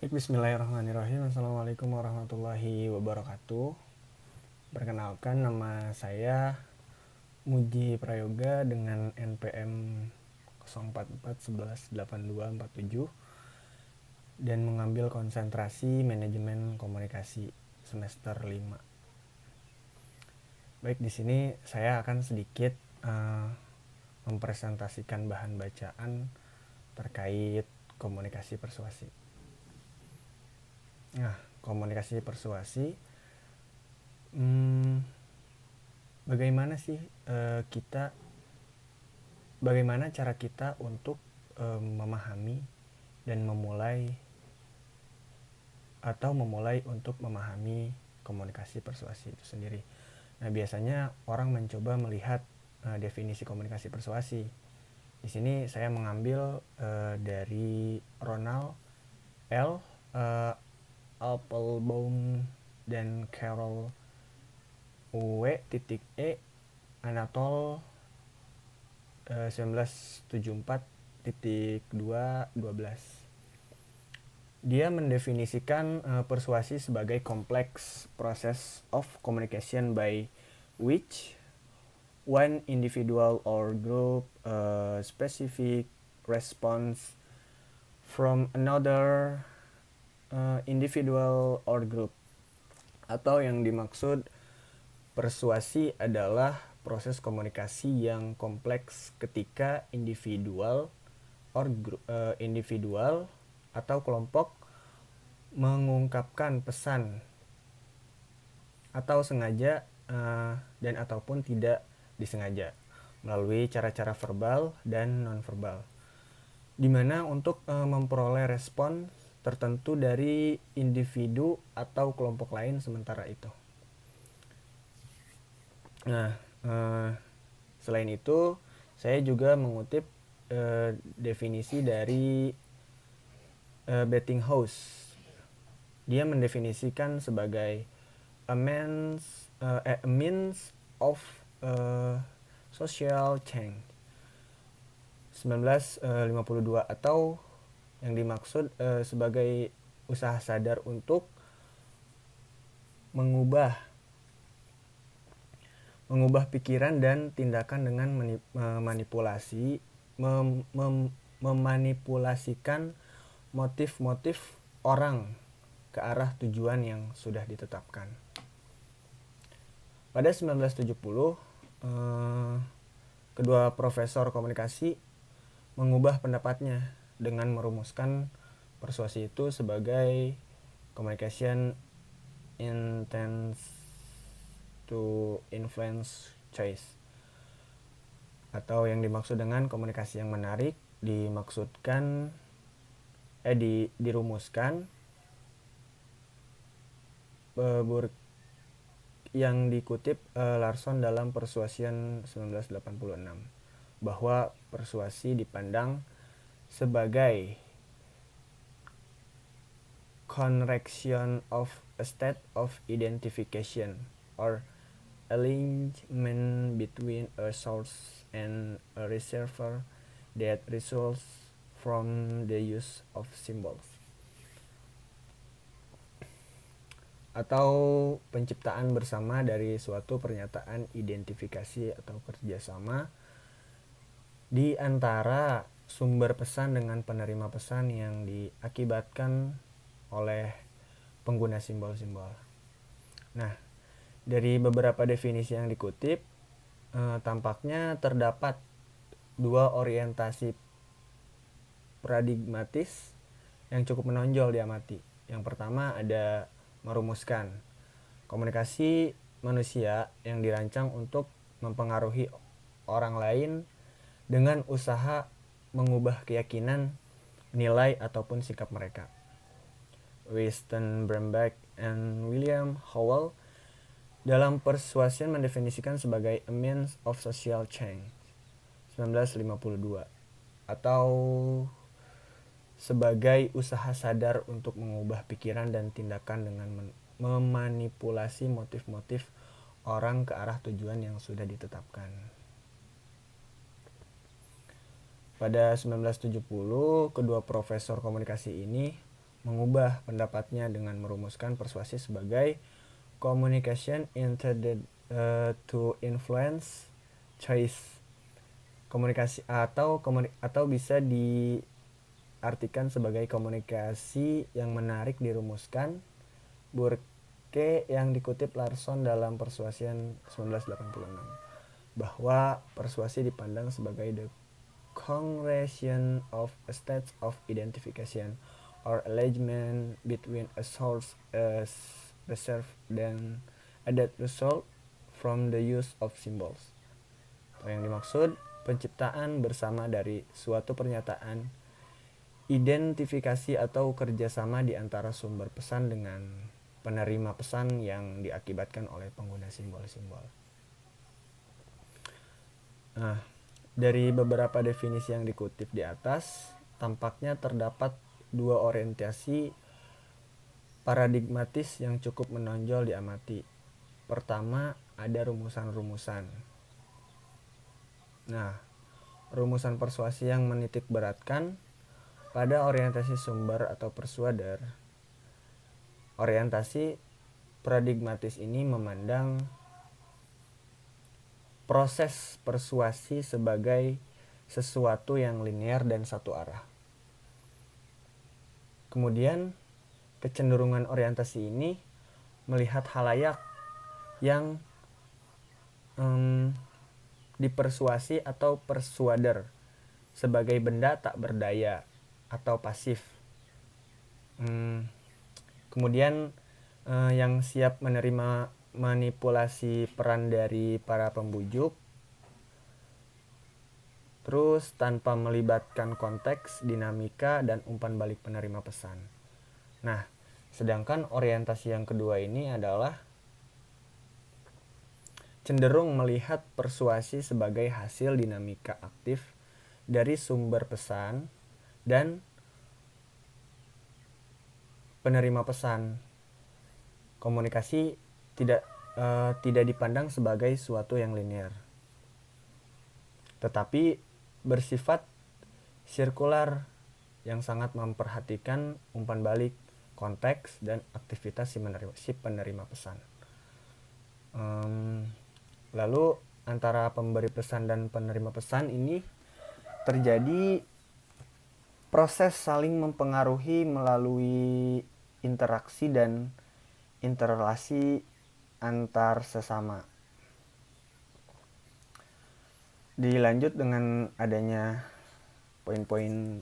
Bismillahirrahmanirrahim. Assalamualaikum warahmatullahi wabarakatuh. Perkenalkan, nama saya Muji Prayoga dengan NPM 044118247 dan mengambil konsentrasi manajemen komunikasi semester 5. Baik, di sini saya akan sedikit mempresentasikan bahan bacaan terkait komunikasi persuasi. Nah, komunikasi persuasi, bagaimana sih bagaimana cara kita untuk memahami dan memulai untuk memahami komunikasi persuasi itu sendiri. Nah, biasanya orang mencoba melihat definisi komunikasi persuasi. Di sini saya mengambil dari Ronald L. Applebaum dan Carol W.E. Anatol 1974.2.12. Dia mendefinisikan persuasi sebagai complex process of communication by which one individual or group specific response from another individual or group. Atau yang dimaksud persuasi adalah proses komunikasi yang kompleks ketika individual atau kelompok mengungkapkan pesan atau sengaja dan ataupun tidak disengaja melalui cara-cara verbal dan nonverbal, di mana untuk memperoleh respon tertentu dari individu atau kelompok lain sementara itu. Nah, selain itu saya juga mengutip definisi dari Bettinghaus. Dia mendefinisikan sebagai a means of social change 1952, atau yang dimaksud sebagai usaha sadar untuk mengubah pikiran dan tindakan dengan memanipulasikan motif-motif orang ke arah tujuan yang sudah ditetapkan. Pada 1970, kedua profesor komunikasi mengubah pendapatnya dengan merumuskan persuasi itu sebagai communication intends to influence choice, atau yang dimaksud dengan komunikasi yang menarik dirumuskan yang dikutip Larson dalam Persuasion 1986, bahwa persuasi dipandang sebagai correction of a state of identification or alignment between a source and a receiver that results from the use of symbols, atau penciptaan bersama dari suatu pernyataan identifikasi atau kerjasama di antara sumber pesan dengan penerima pesan yang diakibatkan oleh pengguna simbol-simbol. Nah, dari beberapa definisi yang dikutip, tampaknya terdapat dua orientasi paradigmatis yang cukup menonjol diamati. Yang pertama ada merumuskan komunikasi manusia yang dirancang untuk mempengaruhi orang lain dengan usaha mengubah keyakinan, nilai, ataupun sikap mereka. Winston Brambeck and William Howell dalam Persuasion mendefinisikan sebagai a means of social change 1952, atau sebagai usaha sadar untuk mengubah pikiran dan tindakan dengan memanipulasi motif-motif orang ke arah tujuan yang sudah ditetapkan. Pada 1970, kedua profesor komunikasi ini mengubah pendapatnya dengan merumuskan persuasi sebagai communication intended to influence choice. Komunikasi atau bisa diartikan sebagai komunikasi yang menarik dirumuskan. Burke yang dikutip Larson dalam Persuasion 1986 bahwa persuasi dipandang sebagai the congregation of a state of identification or alignment between a source as reserved dan a that result from the use of symbols. Yang dimaksud penciptaan bersama dari suatu pernyataan, identifikasi atau kerjasama di antara sumber pesan dengan penerima pesan yang diakibatkan oleh pengguna simbol-simbol. Nah, dari beberapa definisi yang dikutip di atas, tampaknya terdapat dua orientasi paradigmatis yang cukup menonjol diamati. Pertama, ada rumusan-rumusan. Nah, rumusan persuasi yang menitik beratkan pada orientasi sumber atau persuader. Orientasi paradigmatis ini memandang proses persuasi sebagai sesuatu yang linear dan satu arah. Kemudian, kecenderungan orientasi ini melihat halayak yang dipersuasi atau persuader sebagai benda tak berdaya atau pasif. Kemudian yang siap menerima manipulasi peran dari para pembujuk, terus tanpa melibatkan konteks, dinamika, dan umpan balik penerima pesan. Nah, sedangkan orientasi yang kedua ini adalah cenderung melihat persuasi sebagai hasil dinamika aktif dari sumber pesan dan penerima pesan. Komunikasi tidak dipandang sebagai suatu yang linear, tetapi bersifat sirkular yang sangat memperhatikan umpan balik, konteks, dan aktivitas si penerima pesan. Lalu antara pemberi pesan dan penerima pesan ini terjadi proses saling mempengaruhi melalui interaksi dan interrelasi antar sesama. Dilanjut dengan adanya poin-poin,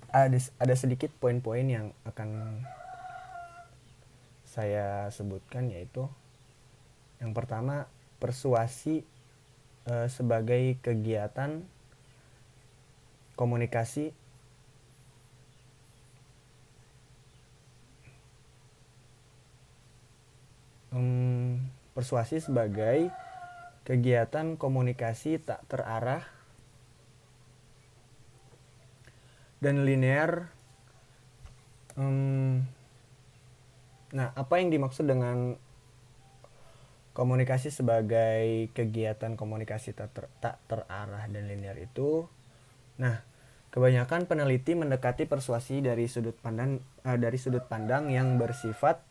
ada sedikit poin-poin yang akan saya sebutkan, yaitu yang pertama, persuasi sebagai kegiatan komunikasi persuasi sebagai kegiatan komunikasi tak terarah dan linear. Nah, apa yang dimaksud dengan komunikasi sebagai kegiatan komunikasi tak terarah dan linear itu? Nah, kebanyakan peneliti mendekati persuasi dari sudut pandang yang bersifat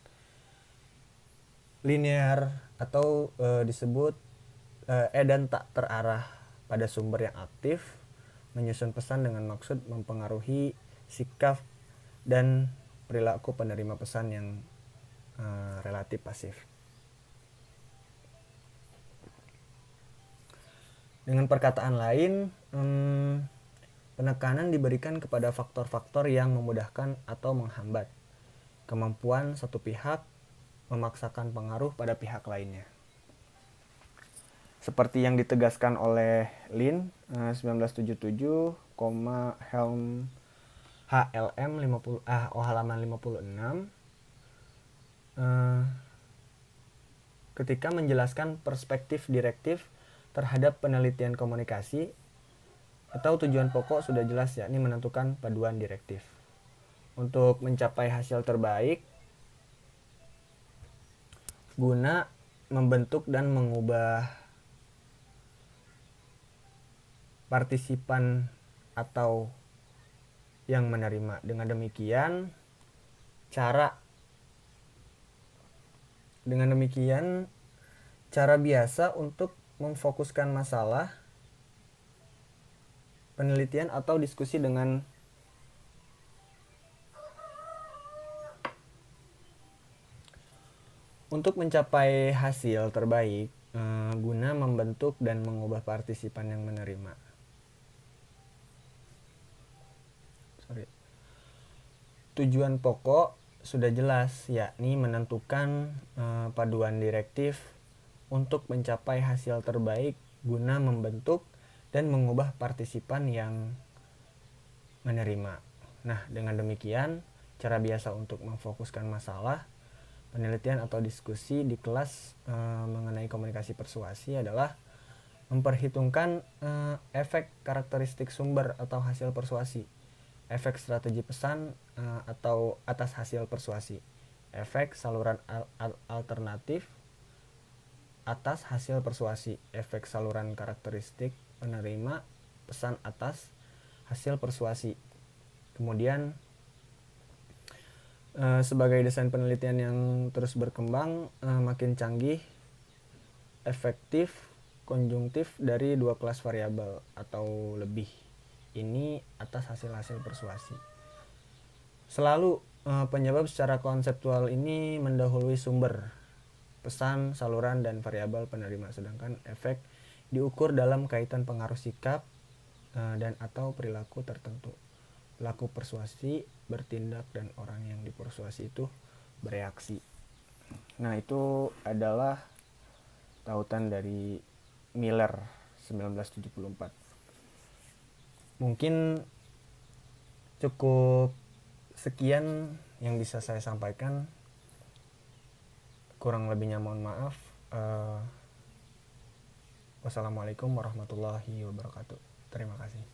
linear atau disebut dan tak terarah pada sumber yang aktif, menyusun pesan dengan maksud mempengaruhi sikap dan perilaku penerima pesan yang relatif pasif. Dengan perkataan lain, penekanan diberikan kepada faktor-faktor yang memudahkan atau menghambat kemampuan satu pihak memaksakan pengaruh pada pihak lainnya. Seperti yang ditegaskan oleh Lin 1977, HLM 50 halaman 56 ketika menjelaskan perspektif direktif terhadap penelitian komunikasi atau tujuan pokok sudah jelas, yakni menentukan paduan direktif untuk mencapai hasil terbaik guna membentuk dan mengubah partisipan atau yang menerima. Dengan demikian cara biasa untuk memfokuskan masalah, penelitian atau diskusi dengan untuk mencapai hasil terbaik guna membentuk dan mengubah partisipan yang menerima. Tujuan pokok sudah jelas, yakni menentukan paduan direktif untuk mencapai hasil terbaik guna membentuk dan mengubah partisipan yang menerima. Nah, dengan demikian, cara biasa untuk memfokuskan masalah, penelitian atau diskusi di kelas mengenai komunikasi persuasi adalah memperhitungkan efek karakteristik sumber atau hasil persuasi, efek strategi pesan atau atas hasil persuasi, efek saluran alternatif atas hasil persuasi, efek saluran karakteristik penerima pesan atas hasil persuasi. Kemudian sebagai desain penelitian yang terus berkembang, makin canggih, efektif, konjungtif dari dua kelas variabel atau lebih ini atas hasil-hasil persuasi. Selalu penyebab secara konseptual ini mendahului sumber, pesan, saluran, dan variabel penerima, sedangkan efek diukur dalam kaitan pengaruh sikap dan atau perilaku tertentu. Pelaku persuasi bertindak dan orang yang dipersuasi itu bereaksi. Nah, itu adalah tautan dari Miller 1974. Mungkin cukup sekian yang bisa saya sampaikan. Kurang lebihnya mohon maaf. Wassalamualaikum warahmatullahi wabarakatuh. Terima kasih.